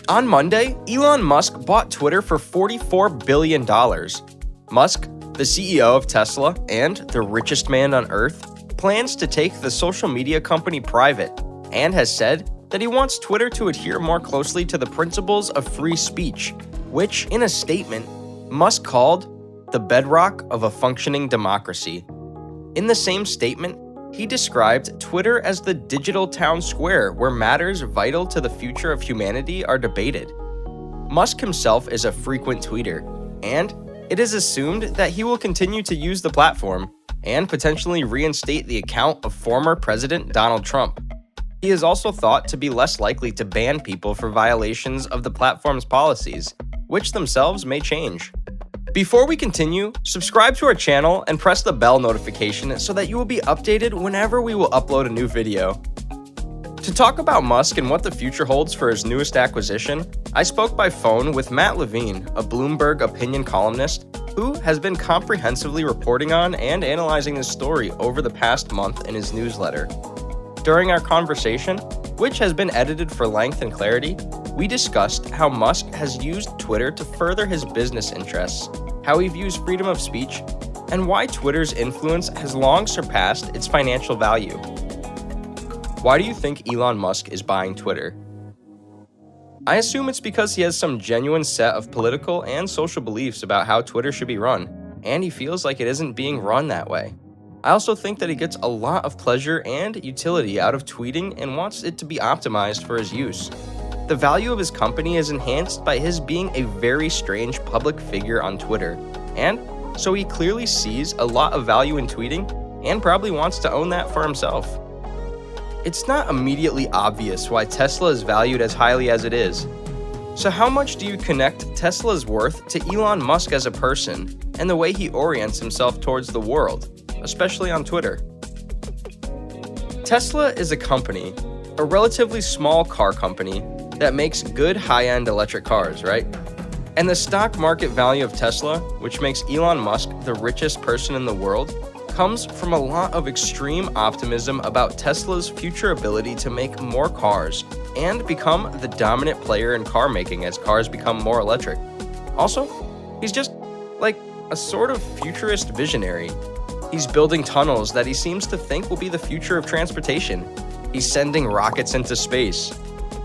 On Monday, Elon Musk bought Twitter for $44 billion. Musk, the CEO of Tesla and the richest man on Earth, plans to take the social media company private and has said that he wants Twitter to adhere more closely to the principles of free speech, which, in a statement, Musk called the bedrock of a functioning democracy. In the same statement, he described Twitter as the digital town square where matters vital to the future of humanity are debated. Musk himself is a frequent tweeter, and it is assumed that he will continue to use the platform and potentially reinstate the account of former President Donald Trump. He is also thought to be less likely to ban people for violations of the platform's policies, which themselves may change. Before we continue, subscribe to our channel and press the bell notification so that you will be updated whenever we will upload a new video. To talk about Musk and what the future holds for his newest acquisition, I spoke by phone with Matt Levine, a Bloomberg opinion columnist, who has been comprehensively reporting on and analyzing this story over the past month in his newsletter. During our conversation, which has been edited for length and clarity, we discussed how Musk has used Twitter to further his business interests, how he views freedom of speech, and why Twitter's influence has long surpassed its financial value. Why do you think Elon Musk is buying Twitter? I assume it's because he has some genuine set of political and social beliefs about how Twitter should be run, and he feels like it isn't being run that way. I also think that he gets a lot of pleasure and utility out of tweeting and wants it to be optimized for his use. The value of his company is enhanced by his being a very strange public figure on Twitter, and so he clearly sees a lot of value in tweeting and probably wants to own that for himself. It's not immediately obvious why Tesla is valued as highly as it is. So how much do you connect Tesla's worth to Elon Musk as a person and the way he orients himself towards the world, especially on Twitter? Tesla is a company, a relatively small car company that makes good high-end electric cars, right? And the stock market value of Tesla, which makes Elon Musk the richest person in the world, comes from a lot of extreme optimism about Tesla's future ability to make more cars and become the dominant player in car making as cars become more electric. Also, he's just like a sort of futurist visionary. He's building tunnels that he seems to think will be the future of transportation. He's sending rockets into space.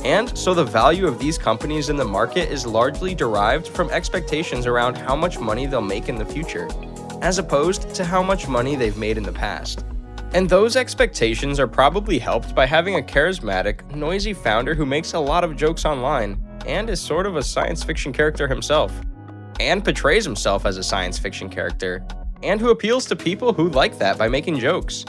And so the value of these companies in the market is largely derived from expectations around how much money they'll make in the future, as opposed to how much money they've made in the past. And those expectations are probably helped by having a charismatic, Nuezy founder who makes a lot of jokes online and is sort of a science fiction character himself, and portrays himself as a science fiction character, and who appeals to people who like that by making jokes.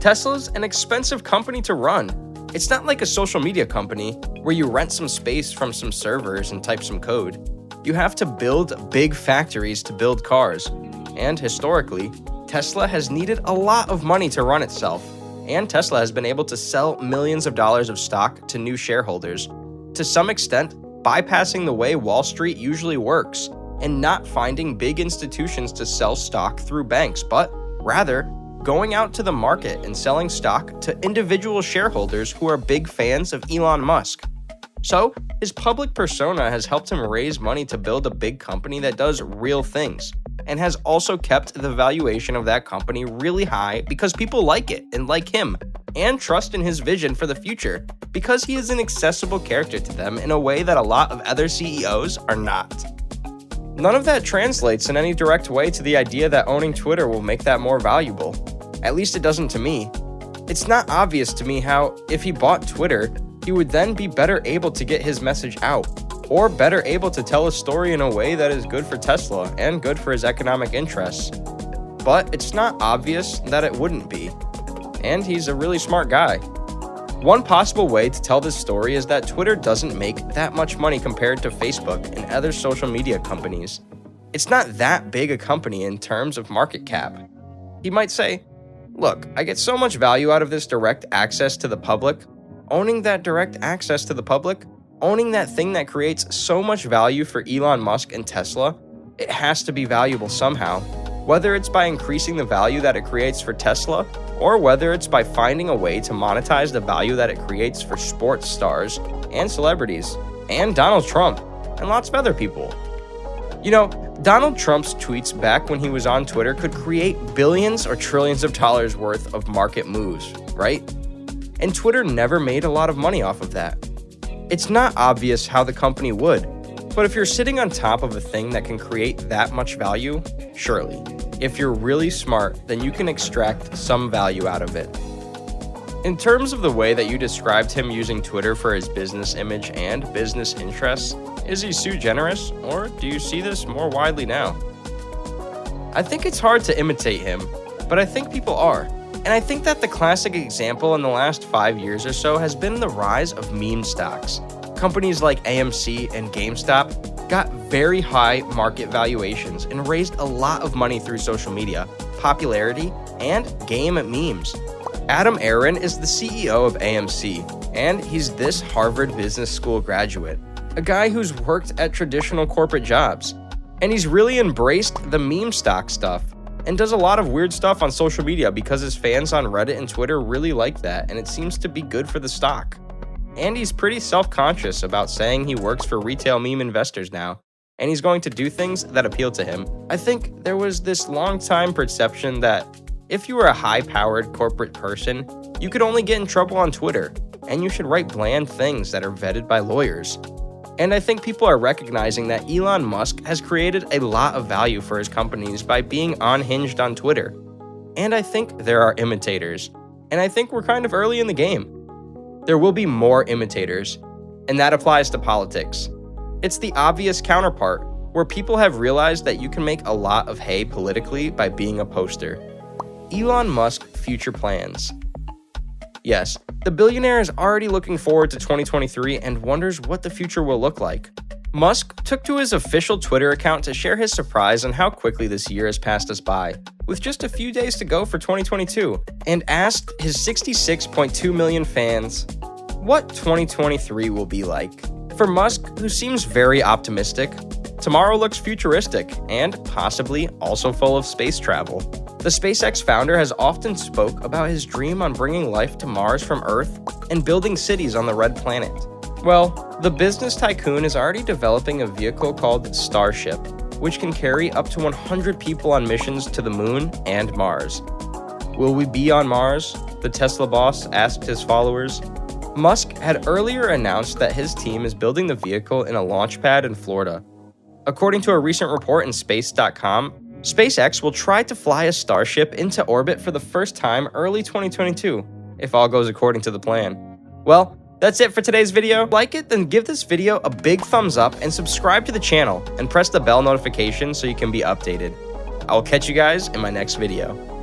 Tesla's an expensive company to run. It's not like a social media company where you rent some space from some servers and type some code. You have to build big factories to build cars. And historically, Tesla has needed a lot of money to run itself. And Tesla has been able to sell millions of dollars of stock to new shareholders, to some extent bypassing the way Wall Street usually works and not finding big institutions to sell stock through banks, but rather going out to the market and selling stock to individual shareholders who are big fans of Elon Musk. So, his public persona has helped him raise money to build a big company that does real things, and has also kept the valuation of that company really high because people like it and like him, and trust in his vision for the future because he is an accessible character to them in a way that a lot of other CEOs are not. None of that translates in any direct way to the idea that owning Twitter will make that more valuable. At least it doesn't to me. It's not obvious to me how, if he bought Twitter, he would then be better able to get his message out, or better able to tell a story in a way that is good for Tesla and good for his economic interests. But it's not obvious that it wouldn't be. And he's a really smart guy. One possible way to tell this story is that Twitter doesn't make that much money compared to Facebook and other social media companies. It's not that big a company in terms of market cap. He might say, look, I get so much value out of this direct access to the public. Owning that direct access to the public, owning that thing that creates so much value for Elon Musk and Tesla, it has to be valuable somehow. Whether it's by increasing the value that it creates for Tesla, or whether it's by finding a way to monetize the value that it creates for sports stars and celebrities. and Donald Trump, and lots of other people. You know, Donald Trump's tweets back when he was on Twitter could create billions or trillions of dollars worth of market moves, right? And Twitter never made a lot of money off of that. It's not obvious how the company would, but if you're sitting on top of a thing that can create that much value, surely. If you're really smart, then you can extract some value out of it. In terms of the way that you described him using Twitter for his business image and business interests, is he too generous, or do you see this more widely now? I think it's hard to imitate him, but I think people are. And I think that the classic example in the last 5 years or so has been the rise of meme stocks. Companies like AMC and GameStop got very high market valuations and raised a lot of money through social media, popularity, and game memes. Adam Aron is the CEO of AMC, and he's this Harvard Business School graduate, a guy who's worked at traditional corporate jobs. And he's really embraced the meme stock stuff and does a lot of weird stuff on social media because his fans on Reddit and Twitter really like that, and it seems to be good for the stock. And he's pretty self-conscious about saying he works for retail meme investors now, and he's going to do things that appeal to him. I think there was this long-time perception that if you were a high-powered corporate person, you could only get in trouble on Twitter, and you should write bland things that are vetted by lawyers. And I think people are recognizing that Elon Musk has created a lot of value for his companies by being unhinged on Twitter. And I think there are imitators, and I think we're kind of early in the game. There will be more imitators, and that applies to politics. It's the obvious counterpart, where people have realized that you can make a lot of hay politically by being a poster. Elon Musk future plans. Yes, the billionaire is already looking forward to 2023 and wonders what the future will look like. Musk took to his official Twitter account to share his surprise on how quickly this year has passed us by, with just a few days to go for 2022, and asked his 66.2 million fans what 2023 will be like. For Musk, who seems very optimistic, tomorrow looks futuristic and possibly also full of space travel. The SpaceX founder has often spoke about his dream on bringing life to Mars from Earth and building cities on the red planet. Well, the business tycoon is already developing a vehicle called Starship, which can carry up to 100 people on missions to the moon and Mars. Will we be on Mars? The Tesla boss asked his followers. Musk had earlier announced that his team is building the vehicle in a launch pad in Florida. According to a recent report in Space.com, SpaceX will try to fly a Starship into orbit for the first time early 2022, if all goes according to the plan. Well, that's it for today's video. Like it, then give this video a big thumbs up and subscribe to the channel and press the bell notification so you can be updated. I will catch you guys in my next video.